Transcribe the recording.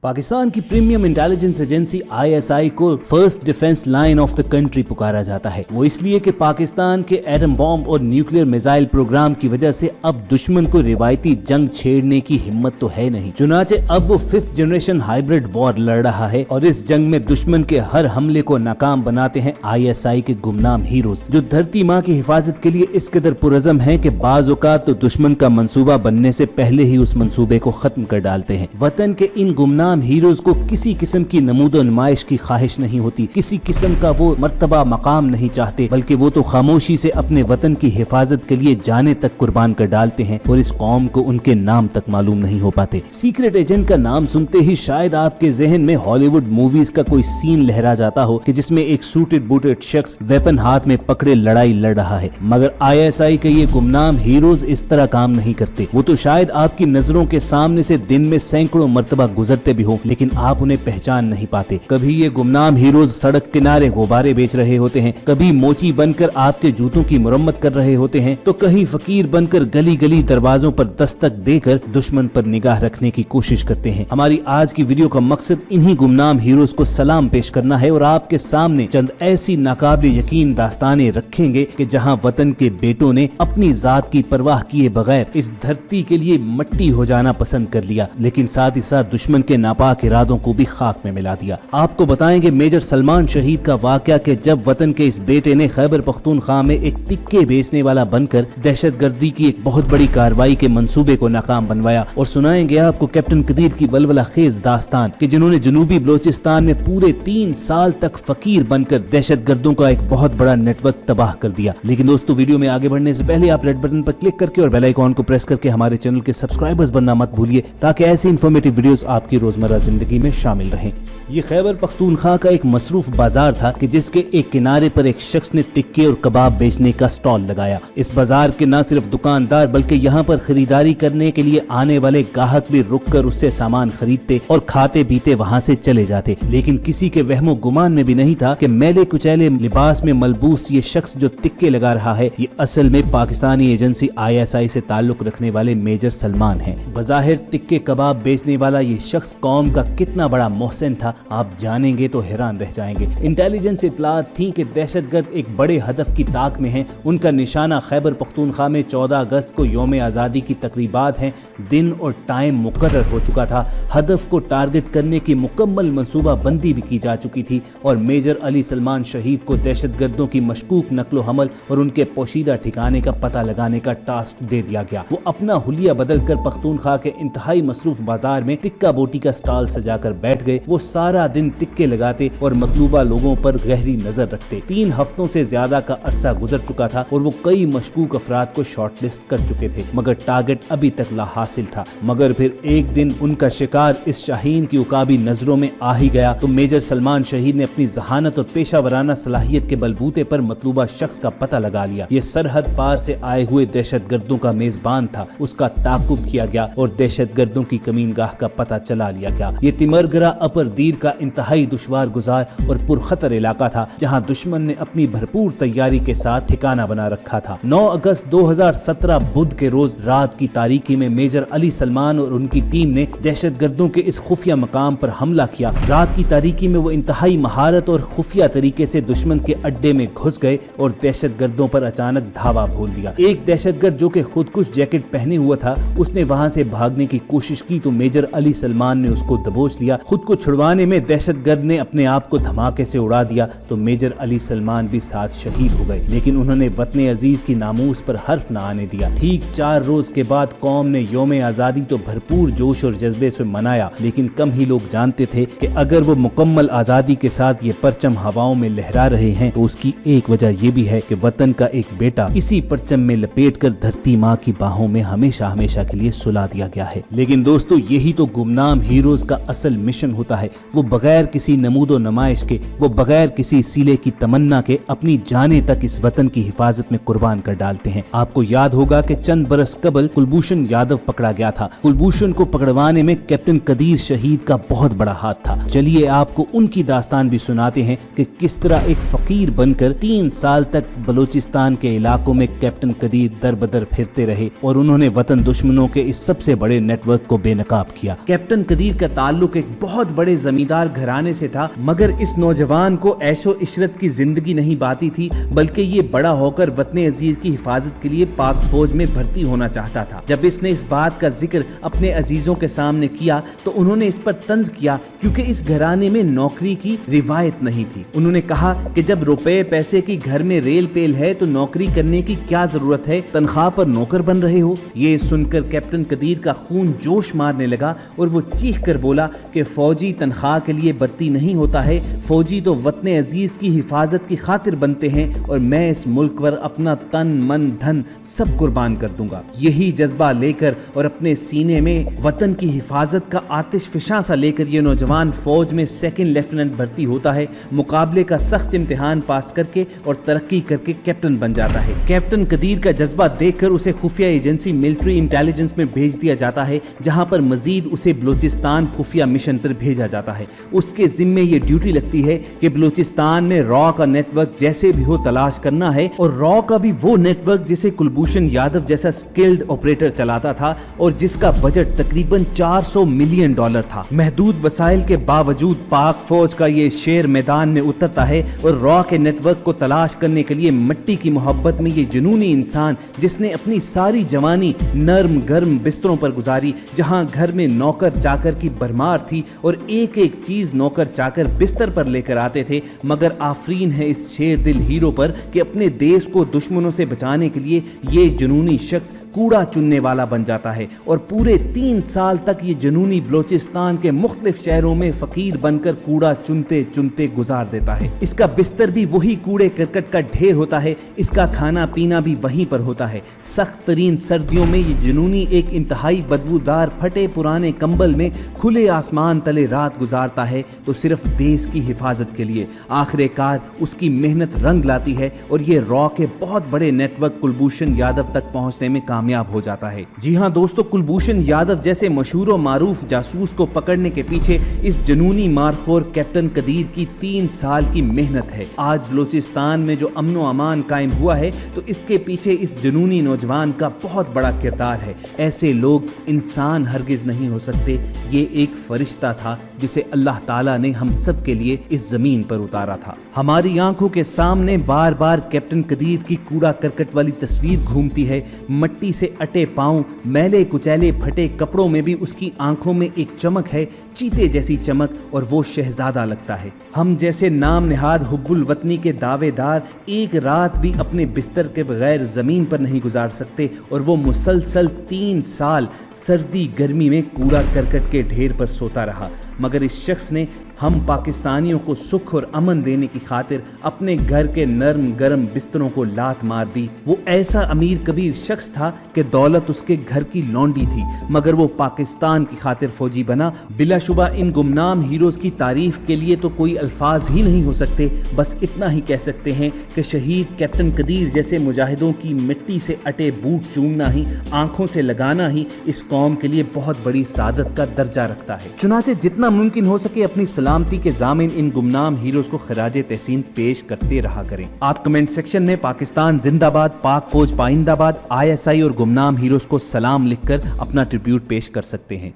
पाकिस्तान की premium intelligence agency ISI को first defence line of the country पुकारा जाता है। वो इसलिए कि पाकिस्तान के एटम बॉम्ब और न्यूक्लियर मिसाइल प्रोग्राम की वजह से अब दुश्मन को रिवायती जंग छेड़ने की हिम्मत तो है नहीं। चुनाचे अब वो 5th जनरेशन हाइब्रिड वॉर लड़ रहा है और इस जंग में दुश्मन के हर हमले को नाकाम बनाते हैं ISI के गुमनाम हीरोज, जो धरती माँ की हिफाजत के लिए इस कदर पुरज़म है कि बाज़ औक़ात तो दुश्मन का मंसूबा बनने से पहले ही उस मंसूबे को खत्म कर डालते हैं। वतन के इन गुमनाम हीरोज को किसी किस्म की नमूदो नुमाइश की ख्वाहिश नहीं होती, किसी किस्म का वो मर्तबा मकाम नहीं चाहते, बल्कि वो तो खामोशी से अपने वतन की हिफाजत के लिए जाने तक कुर्बान कर डालते हैं और इस कौम को उनके नाम तक मालूम नहीं हो पाते। सीक्रेट एजेंट का नाम सुनते ही शायद आपके जहन में हॉलीवुड मूवीज का कोई सीन लहरा जाता हो कि जिसमें एक सूटेड बूटेड शख्स वेपन हाथ में पकड़े लड़ाई लड़ रहा है, मगर ISI के ये गुमनाम हीरोज इस तरह काम नहीं करते। वो तो शायद आपकी नजरों के सामने से दिन में सैकड़ों मर्तबा गुजरते भी हो, लेकिन आप उन्हें पहचान नहीं पाते। कभी ये गुमनाम हीरोज सड़क किनारे गुब्बारे बेच रहे होते हैं, कभी मोची बनकर आपके जूतों की मुरम्मत कर रहे होते हैं, तो कहीं फकीर बनकर गली गली दरवाजों पर दस्तक देकर दुश्मन पर निगाह रखने की कोशिश करते हैं। हमारी आज की वीडियो का मकसद इन्हीं गुमनाम हीरोज को सलाम पेश करना है और आपके सामने चंद ऐसी नाकाबिल यकीन दास्तानें रखेंगे कि जहां वतन के बेटों ने अपनी जात की परवाह किए बगैर इस धरती के लिए मट्टी हो जाना पसंद कर लिया, लेकिन साथ ही साथ दुश्मन के नापाक इरादों को भी खाक में मिला दिया। आपको बताएंगे मेजर सलमान शहीद का वाकया कि जब वतन के इस बेटे ने खैबर पख्तूनख्वा में एक टिक्के बेचने वाला बनकर दहशतगर्दी की एक बहुत बड़ी कार्रवाई के मंसूबे को नाकाम बनवाया, और सुनाएंगे आपको कैप्टन कदीर की वलवला खेज दास्तान कि जिन्होंने जनूबी बलोचिस्तान में पूरे 3 साल तक फकीर बनकर दहशतगर्दों का एक बहुत बड़ा नेटवर्क तबाह कर दिया। लेकिन दोस्तों, वीडियो में आगे बढ़ने से पहले आप रेड बटन पर क्लिक करके और बेल आइकॉन को प्रेस करके हमारे चैनल के सब्सक्राइबर्स बनना मत भूलिए, ताकि ऐसी इंफॉर्मेटिव वीडियोस आपकी रोजमर्रा जिंदगी में शामिल रहें। ये खैबर पख्तूनख्वा का एक मसरूफ बाजार था कि जिसके एक किनारे पर एक शख्स ने टिक्के और कबाब बेचने का स्टॉल लगाया। इस बाजार के न सिर्फ दुकानदार बल्कि यहाँ पर खरीदारी करने के लिए आने वाले ग्राहक भी रुक कर उससे सामान खरीदते और खाते पीते वहाँ से चले जाते। लेकिन किसी के वहमो गुमान में भी नहीं था कि मैले कुचैले लिबास में मलबूस ये शख्स जो टिक्के लगा रहा है, ये असल में पाकिस्तानी एजेंसी ISI से ताल्लुक रखने वाले मेजर सलमान है। बज़ाहिर टिक्के कबाब बेचने वाला ये शख्स कौम का कितना बड़ा मोहसिन था, आप जानेंगे तो हैरान रह जाएंगे। इंटेलिजेंस इत्तलात थी कि दहशतगर्द एक बड़े हदफ की ताक में हैं। उनका निशाना खैबर पख्तूनख्वा में 14 अगस्त को यौम आज़ादी की तकरीबात हैं। दिन और टाइम मुकर्रर हो चुका था, हदफ को टारगेट करने की मुकम्मल मंसूबा बंदी भी की जा चुकी थी और मेजर अली सलमान शहीद को दहशतगर्दों की मशकूक नकलो हमल और उनके पोशीदा ठिकाने का पता लगाने का टास्क दे दिया गया। वो अपना हुलिया बदल कर पख्तूनख्वा के इंतहाई मसरूफ बाजार में टिक्का बोटी का स्टॉल सजाकर बैठ गए। वो सारा दिन टिक्के लगाते और मतलूबा लोगों पर गहरी नजर रखते। 3 हफ्तों से ज्यादा का अरसा गुजर चुका था और वो कई मशकूक अफराद को शॉर्टलिस्ट कर चुके थे, मगर टारगेट अभी तक लाहासिल था। मगर फिर एक दिन उनका शिकार इस शाहीन की उकाबी नजरों में आ ही गया तो मेजर सलमान शहीद ने अपनी जहानत और पेशावराना सलाहियत के बलबूते पर मतलूबा शख्स का पता लगा लिया। ये सरहद पार से आए हुए दहशतगर्दों का मेजबान था। उसका ताकुब किया गया और दहशतगर्दों की कमीनगाह का पता चला लिया गया। ये तिमरगरा अपर दीर का इंतहाई दुश्वार गुजार और पुरखतर इलाका था, जहां दुश्मन ने अपनी भरपूर तैयारी के साथ ठिकाना बना रखा था। 9 अगस्त 2017 बुध के रोज रात की तारीकी में मेजर अली सलमान और उनकी टीम ने दहशतगर्दों के इस खुफिया मकाम पर हमला किया। रात की तारीकी में वो इंतहाई महारत और खुफिया तरीके से दुश्मन के अड्डे में घुस गए और दहशतगर्दों पर अचानक धावा बोल दिया। एक दहशतगर्द जो कि खुदकुश जैकेट पहने हुआ था, उसने वहां से भागने की कोशिश की तो मेजर अली सलमान ने उसको दबोच लिया। खुद को छुड़वाने में दहशतगर्द ने अपने आप को धमाके से उड़ा दिया तो मेजर अली सलमान भी साथ शहीद हो गए, लेकिन उन्होंने वतन अजीज की नामूस पर हर्फ न आने दिया। ठीक 4 रोज के बाद कौम ने यौम आज़ादी तो भरपूर जोश और जज्बे से मनाया, लेकिन कम ही लोग जानते थे कि अगर वो मुकम्मल आज़ादी के साथ ये परचम हवाओं में लहरा रहे हैं तो उसकी एक वजह ये भी है कि वतन का एक बेटा इसी परचम में लपेट कर धरती माँ की बाहों में हमेशा हमेशा के लिए सुला दिया गया है। लेकिन दोस्तों, यही तो गुमनाम हीरोज का असल मिशन होता है। वो बगैर किसी नमूदो नुमाइश के, वो बगैर किसी सीले की तमन्ना के अपनी जाने तक इस वतन की हिफाजत में कुर्बान कर डालते हैं। आपको याद होगा कि चंद बरस कबल कुलभूषण यादव पकड़ा गया था। कुलभूषण को पकड़वाने में कैप्टन कदीर शहीद का बहुत बड़ा हाथ था। चलिए आपको उनकी दास्तान भी सुनाते हैं कि किस तरह एक फकीर बनकर 3 साल तक बलोचिस्तान के इलाकों में कैप्टन कदीर दर बदर फिरते रहे और उन्होंने वतन दुश्मनों के इस सबसे बड़े नेटवर्क को बेनकाब किया। कैप्टन कदीर کا ताल्लुक एक बहुत बड़े जमींदार घराने से था, मगर इस नौजवान को ऐशो इशरत की जिंदगी नहीं बाती थी, बल्कि ये बड़ा होकर वतन अजीज की हिफाजत के लिए पाक फौज में भर्ती होना चाहता था। जब इसने इस बात का जिक्र अपने अजीजों के सामने किया तो उन्होंने इस पर तंज किया, क्योंकि इस घराने में नौकरी की रिवायत नहीं थी। उन्होंने कहा कि जब रुपए पैसे की घर में रेल पेल है तो नौकरी करने की क्या जरूरत है, तनख्वाह पर नौकर बन रहे हो। ये सुनकर कैप्टन कदीर का खून जोश मारने लगा और वो चीख कर बोला कि फौजी तनख्वाह के लिए भर्ती नहीं होता है, फौजी तो वतन अजीज की हिफाजत की खातिर बनते हैं और मैं इस मुल्क पर अपना तन मन धन सब कुर्बान कर दूंगा। यही जज्बा लेकर और अपने सीने में वतन की हिफाजत का आतिश फिशा सा लेकर ये नौजवान फौज में सेकंड लेफ्टिनेंट भर्ती होता है। मुकाबले का सख्त इम्तिहान पास करके और तरक्की करके कैप्टन बन जाता है। कैप्टन कदीर का जज्बा देखकर उसे खुफिया एजेंसी मिलिट्री इंटेलिजेंस में भेज दिया जाता है, जहां पर मजीद उसे बलूचिस्तान खुफिया मिशन पर भेजा जाता है। उसके जिम्मे ये ड्यूटी लगती है कि बलूचिस्तान में रॉ का नेटवर्क जैसे भी हो तलाश करना है, और रॉ का भी वो नेटवर्क जिसे कुलभूषण यादव जैसा स्किल्ड ऑपरेटर चलाता था और जिसका बजट तकरीबन $400 मिलियन था। महदूद वसाइल के बावजूद पाक फौज का ये शेर मैदान में उतरता है और रॉ के नेटवर्क को तलाश करने के लिए मिट्टी की मोहब्बत में ये जुनूनी इंसान, जिसने अपनी सारी जवानी नर्म गर्म बिस्तरों पर गुजारी, जहां घर में नौकर चाकर की भरमार थी और एक एक चीज नौकर चाकर बिस्तर पर लेकर आते थे, मगर आफरीन है इस शेर दिल हीरो पर कि अपने देश को दुश्मनों से बचाने के लिए ये जुनूनी शख्स कूड़ा चुनने वाला बन जाता है और पूरे 3 साल तक ये जुनूनी बलूचिस्तान के मुख्तलिफ शहरों में फकीर बनकर कूड़ा चुनते चुनते गुजार देता है। इसका बिस्तर भी वही कूड़े करकट का ढेर होता है, इसका खाना पीना भी वहीं पर होता है। सख्त तरीन सर्दियों में ये जुनूनी एक इंतहाई बदबूदार फटे पुराने कंबल में खुले आसमान तले रात गुजारता है, तो सिर्फ देश की हिफाजत के लिए। आखिरकार उसकी मेहनत रंग लाती है और ये रॉ के बहुत बड़े नेटवर्क कुलभूषण यादव तक पहुंचने में कामयाब हो जाता है। जी हाँ दोस्तों, कुलभूषण यादव जैसे मशहूर और मारूफ जासूस को पकड़ने के पीछे इस जुनूनी मारखोर कैप्टन कदीर की 3 साल की मेहनत है। आज बलूचिस्तान में जो अमन व अमान कायम हुआ है तो इसके पीछे इस जुनूनी नौजवान का बहुत बड़ा किरदार है। ऐसे लोग इंसान हरगिज नहीं हो सकते, ये एक फरिश्ता था जिसे अल्लाह ताला ने हम सब के लिए इस जमीन पर उतारा था। हमारी आंखों के सामने बार बार कैप्टन कदीर की कूड़ा करकट वाली तस्वीर घूमती है। मट्टी से अटे पांव, मैले कुचैले फटे कपड़ों में भी उसकी आंखों में एक चमक है, चीते जैसी चमक, और वो शहजादा लगता है। हम जैसे नाम निहाद हुब्बुल वतनी के दावेदार एक रात भी अपने बिस्तर के बगैर जमीन पर नहीं गुजार सकते, और वो मुसलसल 3 साल सर्दी गर्मी में कूड़ा करकट के ढेर पर सोता रहा। मगर इस शख्स ने हम पाकिस्तानियों को सुख और अमन देने की खातिर अपने घर के नरम गरम बिस्तरों को लात मार दी। वो ऐसा अमीर कबीर शख्स था कि दौलत उसके घर की लौंडी थी, मगर वो पाकिस्तान की खातिर फौजी बना। बिलाशुबा इन गुमनाम हीरोज की तारीफ के लिए तो कोई अल्फाज ही नहीं हो सकते। बस इतना ही कह सकते हैं कि शहीद कैप्टन कदीर जैसे मुजाहिदों की मिट्टी से अटे बूट चूमना ही, आंखों से लगाना ही इस कौम के लिए बहुत बड़ी सादत का दर्जा रखता है। चुनाचे जितना मुमकिन हो सके अपनी सलामती के जामिन इन गुमनाम हीरोज को खराजे तहसीन पेश करते रहा करें। आप कमेंट सेक्शन में पाकिस्तान जिंदाबाद, पाक फौज पाइंदाबाद, ISI और गुमनाम हीरोज को सलाम लिखकर अपना ट्रिब्यूट पेश कर सकते हैं।